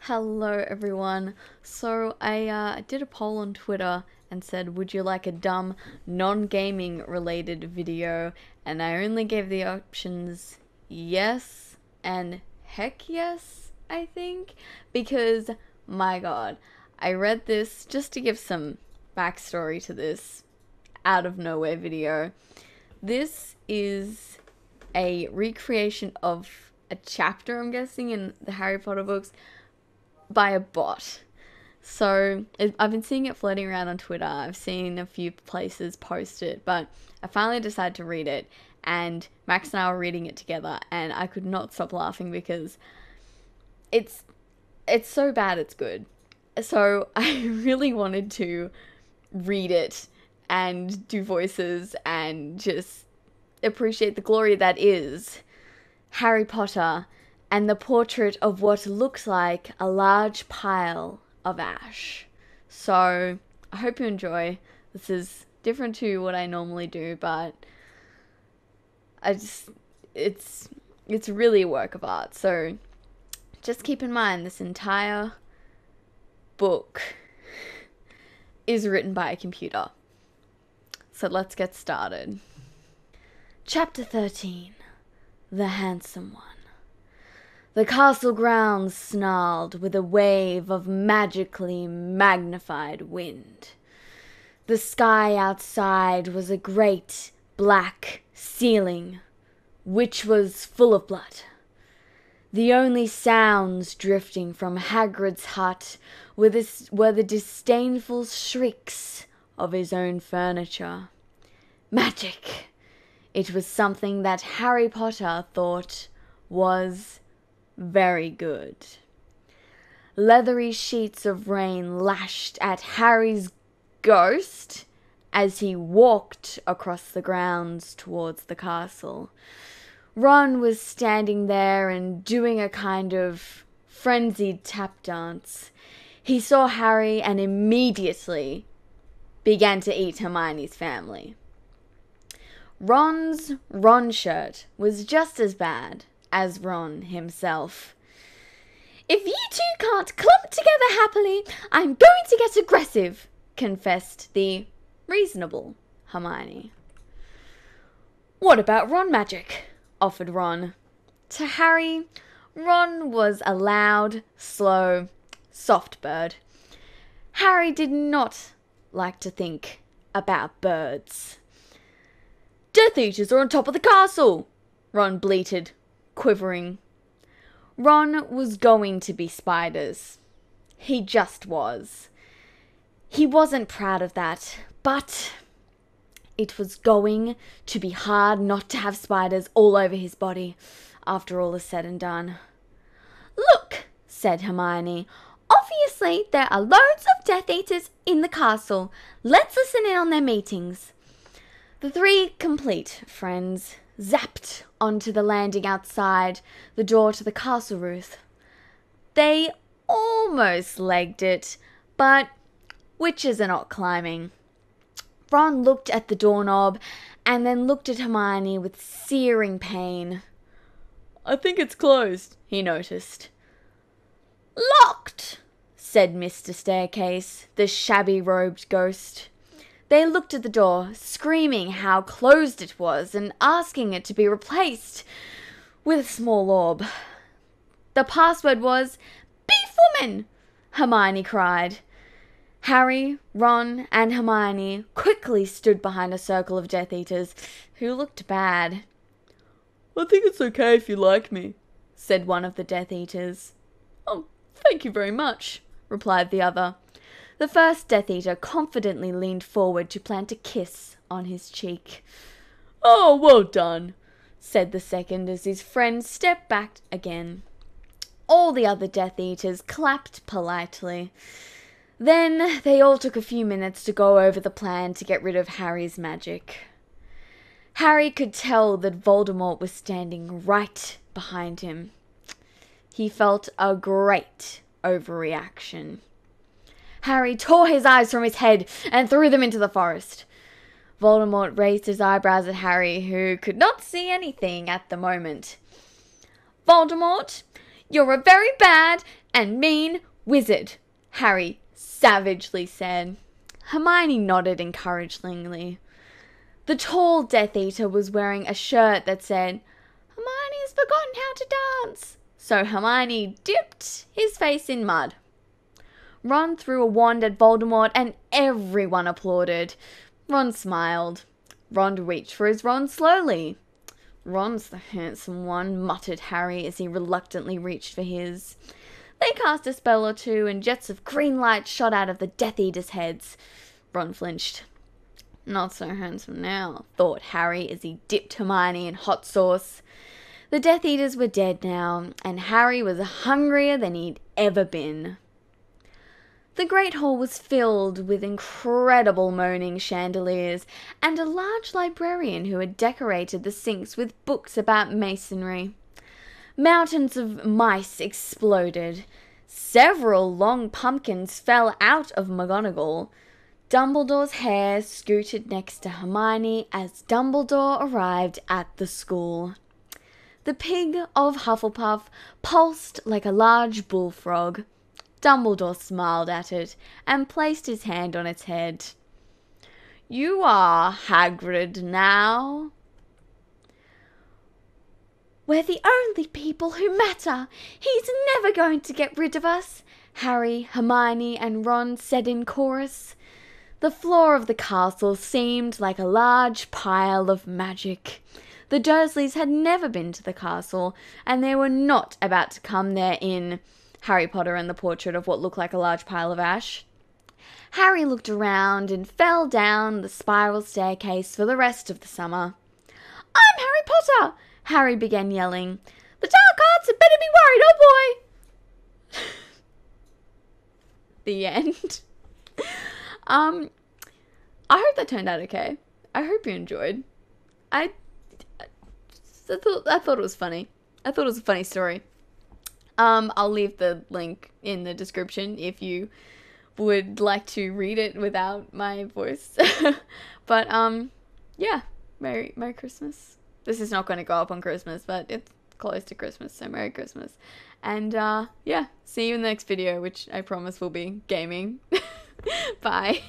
Hello everyone. So I did a poll on Twitter and said, would you like a dumb, non-gaming related video? And I only gave the options yes and heck yes, I think. Because, my god, I read this just to give some backstory to this out of nowhere video. This is a recreation of a chapter, I'm guessing, in the Harry Potter books by a bot. So I've been seeing it floating around on Twitter. I've seen a few places post it, but I finally decided to read it, and Max and I were reading it together, and I could not stop laughing because it's so bad it's good. So I really wanted to read it and do voices and just appreciate the glory that is Harry Potter and the portrait of what looks like a large pile of ash. So I hope you enjoy. This is different to what I normally do, but it's really a work of art. So just keep in mind, this entire book is written by a computer. So let's get started. Chapter 13. The Handsome One. The castle grounds snarled with a wave of magically magnified wind. The sky outside was a great black ceiling, which was full of blood. The only sounds drifting from Hagrid's hut were the disdainful shrieks of his own furniture. Magic! It was something that Harry Potter thought was very good. Leathery sheets of rain lashed at Harry's ghost as he walked across the grounds towards the castle. Ron was standing there and doing a kind of frenzied tap dance. He saw Harry and immediately began to eat Hermione's family. Ron's Ron shirt was just as bad as Ron himself. "If you two can't clump together happily, I'm going to get aggressive," confessed the reasonable Hermione. "What about Ron magic?" offered Ron. To Harry, Ron was a loud, slow, soft bird. Harry did not like to think about birds. "Death Eaters are on top of the castle," Ron bleated, quivering. Ron was going to be spiders. He just was. He wasn't proud of that, but it was going to be hard not to have spiders all over his body after all is said and done. "Look," said Hermione, "obviously there are loads of Death Eaters in the castle. Let's listen in on their meetings." The three complete friends zapped onto the landing outside the door to the castle roof. They almost legged it, but witches are not climbing. Ron looked at the doorknob and then looked at Hermione with searing pain. "I think it's closed," he noticed. "Locked," said Mr. Staircase, the shabby-robed ghost. They looked at the door, screaming how closed it was and asking it to be replaced with a small orb. The password was "Beef Woman," Hermione cried. Harry, Ron, and Hermione quickly stood behind a circle of Death Eaters who looked bad. "I think it's okay if you like me," said one of the Death Eaters. "Oh, thank you very much," replied the other. The first Death Eater confidently leaned forward to plant a kiss on his cheek. "Oh, well done," said the second as his friend stepped back again. All the other Death Eaters clapped politely. Then they all took a few minutes to go over the plan to get rid of Harry's magic. Harry could tell that Voldemort was standing right behind him. He felt a great overreaction. Harry tore his eyes from his head and threw them into the forest. Voldemort raised his eyebrows at Harry, who could not see anything at the moment. "Voldemort, you're a very bad and mean wizard," Harry savagely said. Hermione nodded encouragingly. The tall Death Eater was wearing a shirt that said, "Hermione's forgotten how to dance." So Hermione dipped his face in mud. Ron threw a wand at Voldemort and everyone applauded. Ron smiled. Ron reached for his wand slowly. "Ron's the handsome one," muttered Harry as he reluctantly reached for his. They cast a spell or two and jets of green light shot out of the Death Eaters' heads. Ron flinched. "Not so handsome now," thought Harry as he dipped Hermione in hot sauce. The Death Eaters were dead now, and Harry was hungrier than he'd ever been. The Great Hall was filled with incredible moaning chandeliers and a large librarian who had decorated the sinks with books about masonry. Mountains of mice exploded. Several long pumpkins fell out of McGonagall. Dumbledore's hair scooted next to Hermione as Dumbledore arrived at the school. The pig of Hufflepuff pulsed like a large bullfrog. Dumbledore smiled at it and placed his hand on its head. "You are Hagrid now." "We're the only people who matter. He's never going to get rid of us," Harry, Hermione, and Ron said in chorus. The floor of the castle seemed like a large pile of magic. The Dursleys had never been to the castle, and they were not about to come there in Harry Potter and the Portrait of What Looked Like a Large Pile of Ash. Harry looked around and fell down the spiral staircase for the rest of the summer. "I'm Harry Potter!" Harry began yelling. "The Dark Arts had better be worried, oh boy!" The end. I hope that turned out okay. I hope you enjoyed. I thought it was funny. I thought it was a funny story. I'll leave the link in the description if you would like to read it without my voice. But, yeah. Merry Christmas. This is not going to go up on Christmas, but it's close to Christmas, so Merry Christmas. And, yeah, see you in the next video, which I promise will be gaming. Bye.